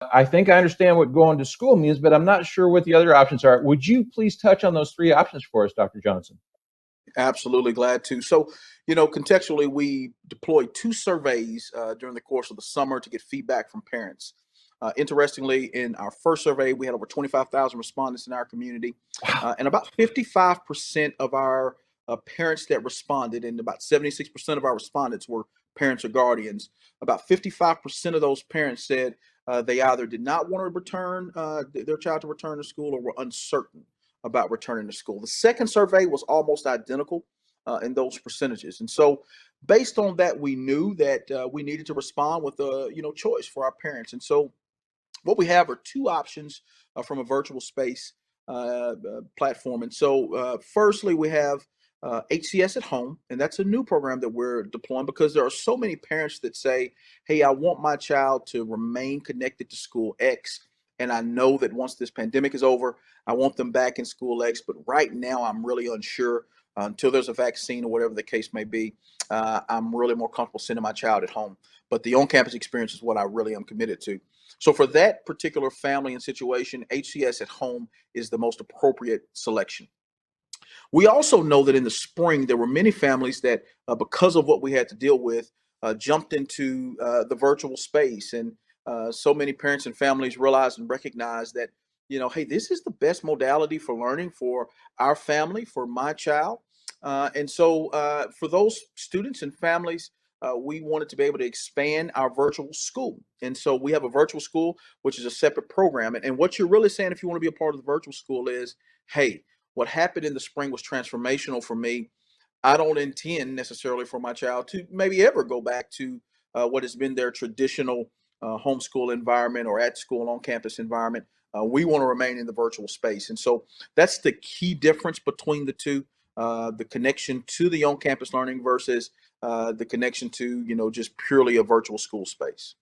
I think I understand what going to school means, but I'm not sure what the other options are. Would you please touch on those three options for us, Dr. Johnson? Absolutely glad to. So, contextually, we deployed two surveys during the course of the summer to get feedback from parents. Interestingly, in our first survey, we had over 25,000 respondents in our community, Wow. and about 55% of our parents that responded, and about 76% of our respondents were parents or guardians. About 55% of those parents said they either did not want to return their child to return to school or were uncertain about returning to school. The second survey was almost identical in those percentages, and so based on that, we knew that we needed to respond with a choice for our parents. And so what we have are two options from a virtual space platform. And so, firstly, we have HCS at home, and that's a new program that we're deploying because there are so many parents that say, "Hey, I want my child to remain connected to school X, and I know that once this pandemic is over, I want them back in school X, but right now I'm really unsure." Until there's a vaccine or whatever the case may be, I'm really more comfortable sending my child at home. But the on-campus experience is what I really am committed to. So for that particular family and situation, HCS at home is the most appropriate selection. We also know that in the spring, there were many families that, because of what we had to deal with, jumped into the virtual space. And so many parents and families realized and recognized that, hey, this is the best modality for learning for our family, for my child. And so for those students and families, we wanted to be able to expand our virtual school. And so we have a virtual school, which is a separate program. And what you're really saying, if you want to be a part of the virtual school, is, hey, what happened in the spring was transformational for me. I don't intend necessarily for my child to maybe ever go back to what has been their traditional homeschool environment or at school on campus environment. We want to remain in the virtual space. And so that's the key difference between the two, the connection to the on campus learning versus the connection to, just purely a virtual school space.